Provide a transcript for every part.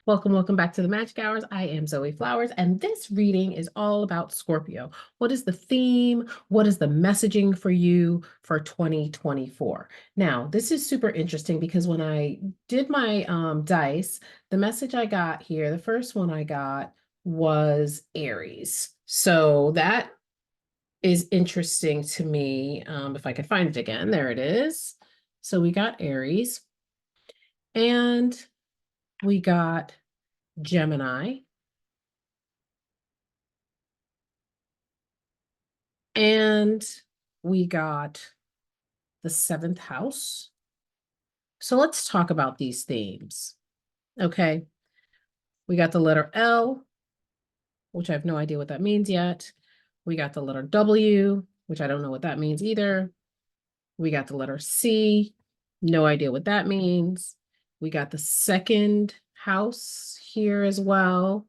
Welcome back to the Magic Hours. I am Zoe Flowers, and this reading is all about Scorpio. What is the theme? What is the messaging for you for 2024? Now, this is super interesting because when I did my dice, the message I got here, the first one I got was Aries. So that is interesting to me. If I could find it again, there it is. So we got Aries, and we got Gemini, and we got the seventh house. So let's talk about these themes. Okay. We got the letter L, which I have no idea what that means yet. We got the letter W, which I don't know what that means either. We got the letter C, no idea what that means. We got the second house here as well.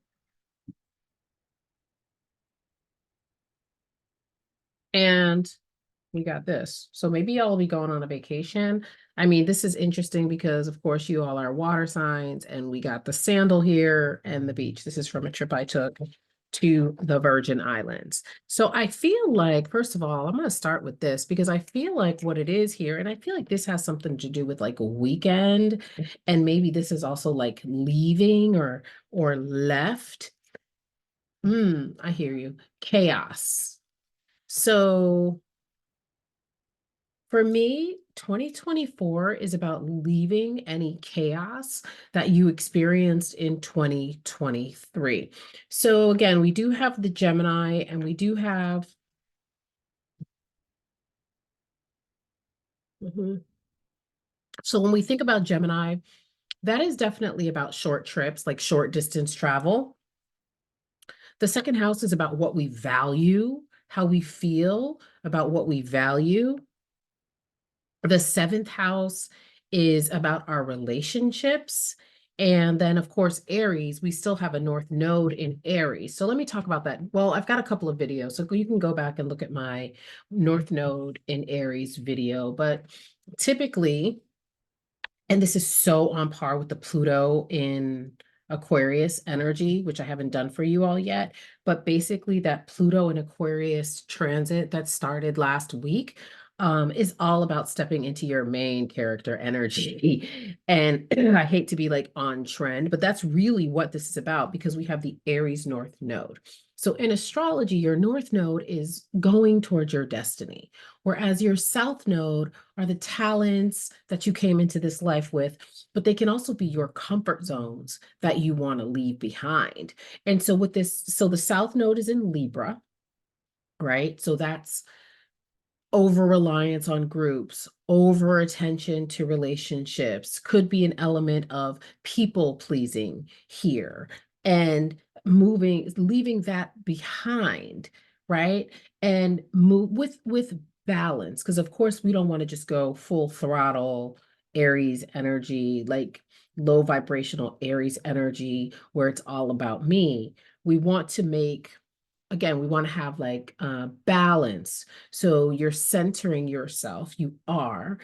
And we got this. So maybe y'all will be going on a vacation. I mean, this is interesting because, of course, you all are water signs, and we got the sandal here and the beach. This is from a trip I took to the Virgin Islands. So I feel like, first of all, I'm going to start with this because I feel like what it is here, and I feel like this has something to do with like a weekend, and maybe this is also like leaving or left. I hear you. Chaos. So for me, 2024 is about leaving any chaos that you experienced in 2023. So again, we do have the Gemini, and we do have Mhm. So when we think about Gemini, that is definitely about short trips, like short distance travel. The second house is about what we value, how we feel about what we value. The seventh house is about our relationships. And then, of course, Aries, we still have a North Node in Aries. So let me talk about that. Well, I've got a couple of videos, so you can go back and look at my North Node in Aries video. But typically, and this is so on par with the Pluto in Aquarius energy, which I haven't done for you all yet. But basically, that Pluto in Aquarius transit that started last week is all about stepping into your main character energy. And I hate to be like on trend, but that's really what this is about because we have the Aries North Node. So in astrology, your North Node is going towards your destiny, whereas your South Node are the talents that you came into this life with, but they can also be your comfort zones that you want to leave behind. And so with this, so the South Node is in Libra, right? So that's over reliance on groups, over attention to relationships, could be an element of people pleasing here, and leaving that behind, right? And move with balance, because of course we don't want to just go full throttle Aries energy, like low vibrational Aries energy where it's all about me. We want to make Again, we want to have like balance. So you're centering yourself. You are,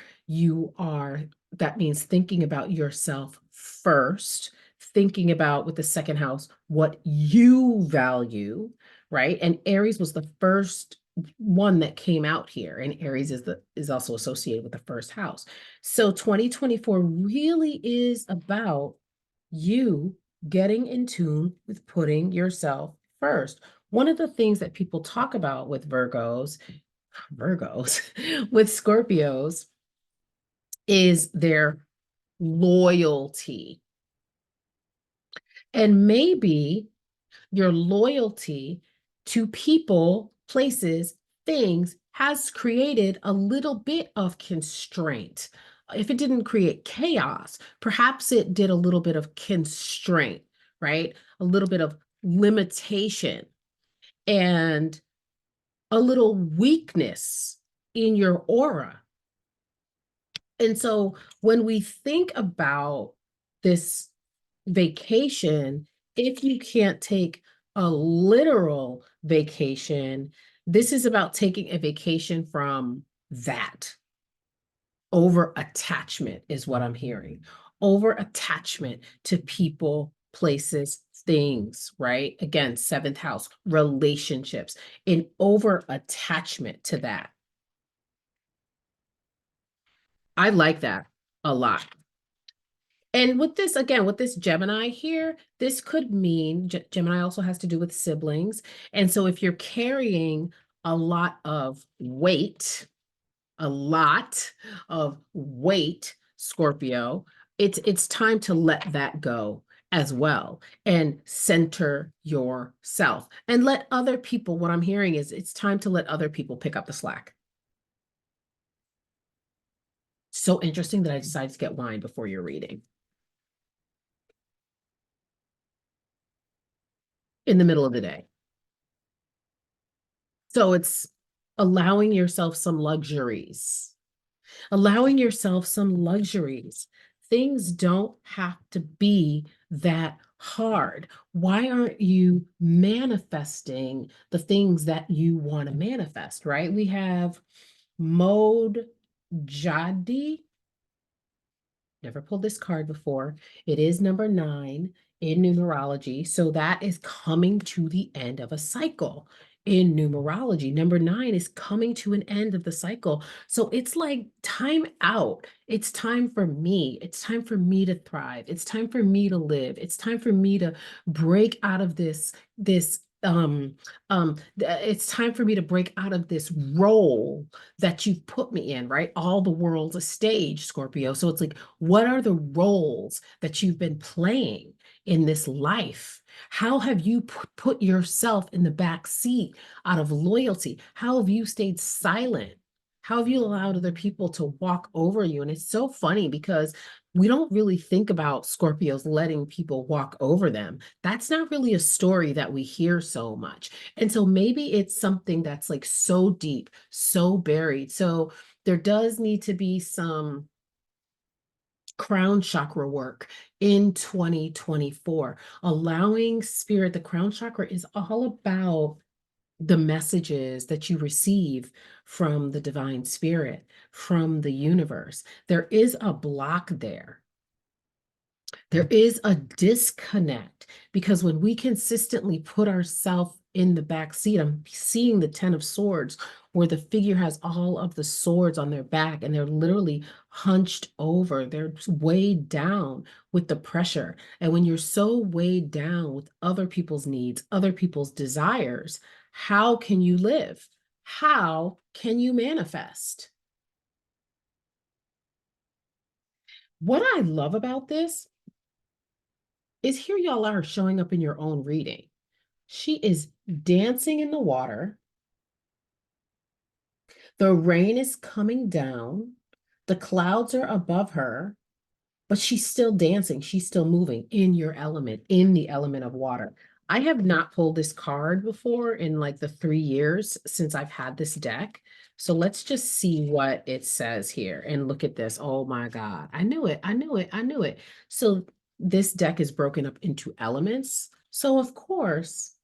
that means thinking about yourself first, thinking about with the second house, what you value, right? And Aries was the first one that came out here. And Aries is also associated with the first house. So 2024 really is about you getting in tune with putting yourself first. One of the things that people talk about with Virgos, with Scorpios is their loyalty. And maybe your loyalty to people, places, things has created a little bit of constraint. If it didn't create chaos, perhaps it did a little bit of constraint, right? A little bit of limitation and a little weakness in your aura. And so when we think about this vacation, if you can't take a literal vacation, this is about taking a vacation from that. Over attachment is what I'm hearing. Over attachment to people, places, things, right? Again, seventh house, relationships, an over attachment to that. I like that a lot. And with this, again, with this Gemini here, this could mean Gemini also has to do with siblings. And so if you're carrying a lot of weight, a lot of weight, Scorpio, it's time to let that go as well and center yourself and let other people, what I'm hearing is it's time to let other people pick up the slack. So interesting that I decided to get wine before your reading in the middle of the day. So it's allowing yourself some luxuries, allowing yourself some luxuries. Things don't have to be that hard. Why aren't you manifesting the things that you want to manifest, right? We have mode jadi. Never pulled this card before. It is number 9 in numerology. So that is coming to the end of a cycle in numerology. Number 9 is coming to an end of the cycle. So it's like time out. It's time for me. It's time for me to thrive. It's time for me to live. It's time for me to break out of it's time for me to break out of this role that you've put me in, right? All the world's a stage, Scorpio. So it's like, what are the roles that you've been playing in this life? How have you put yourself in the back seat out of loyalty? How have you stayed silent? How have you allowed other people to walk over you? And it's so funny because we don't really think about Scorpios letting people walk over them. That's not really a story that we hear so much. And so maybe it's something that's like so deep, so buried. So there does need to be some crown chakra work in 2024, allowing spirit. The crown chakra is all about the messages that you receive from the divine spirit, from the universe. There is a block there. There is a disconnect because when we consistently put ourselves in the back seat, I'm seeing the 10 of swords where the figure has all of the swords on their back and they're literally hunched over. They're weighed down with the pressure. And when you're so weighed down with other people's needs, other people's desires, how can you live? How can you manifest? What I love about this is here y'all are showing up in your own reading. She is dancing in the water. The rain is coming down. The clouds are above her, but she's still dancing. She's still moving in your element, in the element of water. I have not pulled this card before in like the 3 years since I've had this deck. So let's just see what it says here and look at this. Oh my God. I knew it. I knew it. I knew it. So this deck is broken up into elements. So of course,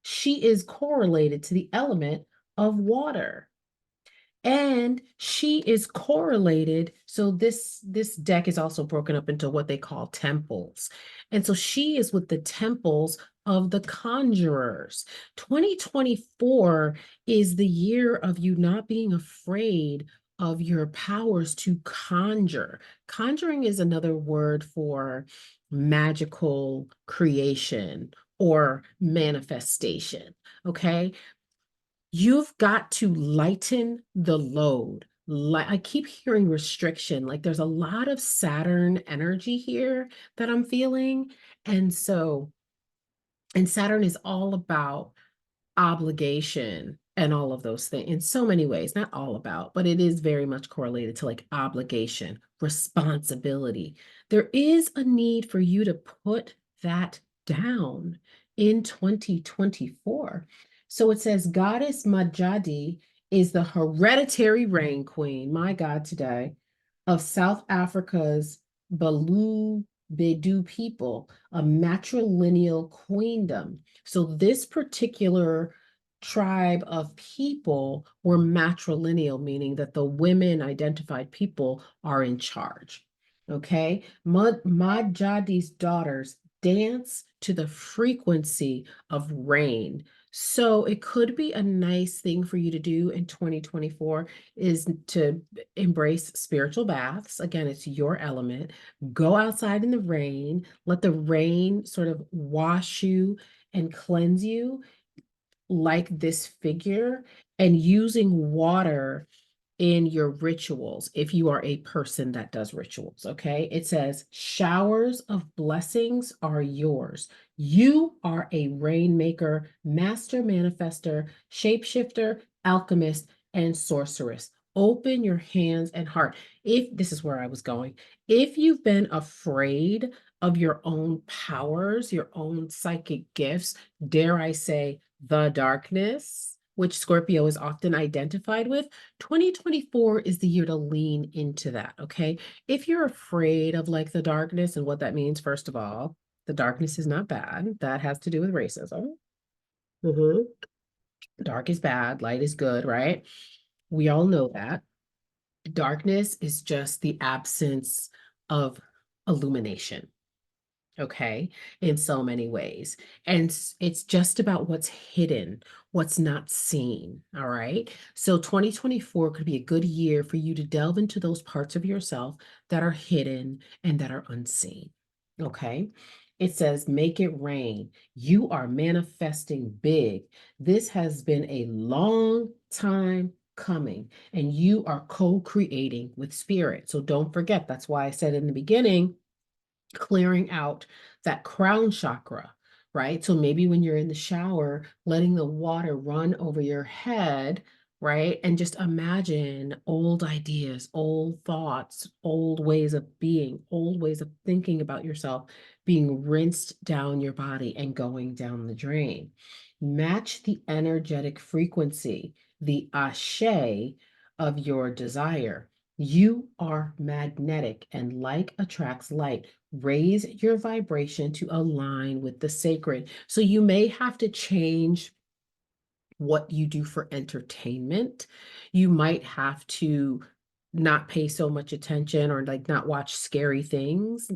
she is correlated to the element of water. And she is correlated. So this deck is also broken up into what they call temples. And so she is with the temples of the conjurers. 2024 is the year of you not being afraid of your powers to conjure. Conjuring is another word for magical creation or manifestation. Okay. You've got to lighten the load. I keep hearing restriction, like there's a lot of Saturn energy here that I'm feeling. And so, and Saturn is all about obligation and all of those things in so many ways, not all about, but it is very much correlated to like obligation, responsibility. There is a need for you to put that down in 2024. So it says Goddess Majadi is the hereditary reign queen, my God, today, of South Africa's Balu Bedu people, a matrilineal queendom. So this particular tribe of people were matrilineal, meaning that the women identified people are in charge. Okay. Majadi's daughters dance to the frequency of rain. So it could be a nice thing for you to do in 2024 is to embrace spiritual baths. Again, it's your element. Go outside in the rain, let the rain sort of wash you and cleanse you like this figure, and using water in your rituals if you are a person that does rituals, okay? It says, showers of blessings are yours. You are a rainmaker, master manifester, shapeshifter, alchemist, and sorceress. Open your hands and heart. If this is where I was going, if you've been afraid of your own powers, your own psychic gifts, dare I say, the darkness, which Scorpio is often identified with, 2024 is the year to lean into that, okay? If you're afraid of like the darkness and what that means, first of all, the darkness is not bad. That has to do with racism. Mhm. Dark is bad, light is good, right? We all know that. Darkness is just the absence of illumination, okay, in so many ways. And it's just about what's hidden, what's not seen. All right. So 2024 could be a good year for you to delve into those parts of yourself that are hidden and that are unseen. Okay. It says, make it rain. You are manifesting big. This has been a long time coming, and you are co creating with spirit. So don't forget, that's why I said in the beginning, clearing out that crown chakra, right? So maybe when you're in the shower, letting the water run over your head, right? And just imagine old ideas, old thoughts, old ways of being, old ways of thinking about yourself being rinsed down your body and going down the drain. Match the energetic frequency, the ashe of your desire. You are magnetic, and like attracts like. Raise your vibration to align with the sacred. So you may have to change what you do for entertainment. You might have to not pay so much attention or like not watch scary things,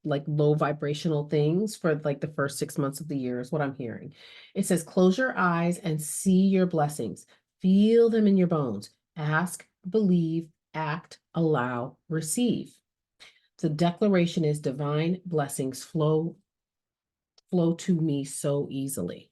like low vibrational things for like the first 6 months of the year is what I'm hearing. It says, close your eyes and see your blessings. Feel them in your bones. Ask, believe, act, allow, receive. The declaration is divine blessings flow to me so easily.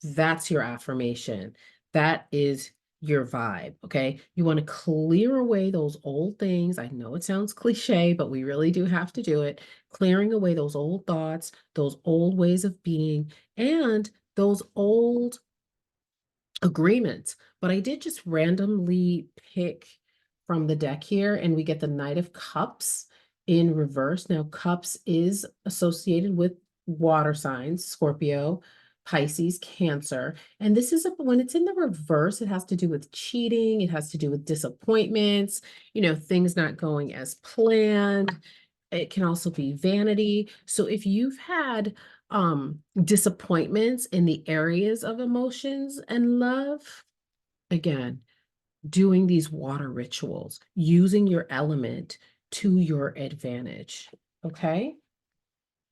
That's your affirmation. That is your vibe, okay? You want to clear away those old things. I know it sounds cliche, but we really do have to do it. Clearing away those old thoughts, those old ways of being, and those old agreements. But I did just randomly pick from the deck here, and we get the Knight of Cups in reverse. Now, Cups is associated with water signs, Scorpio, Pisces, Cancer. And this is when it's in the reverse, it has to do with cheating, it has to do with disappointments, things not going as planned. It can also be vanity. So if you've had disappointments in the areas of emotions and love, again, doing these water rituals, using your element to your advantage. Okay,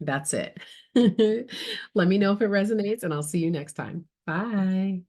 that's it. Let me know if it resonates, and I'll see you next time. Bye.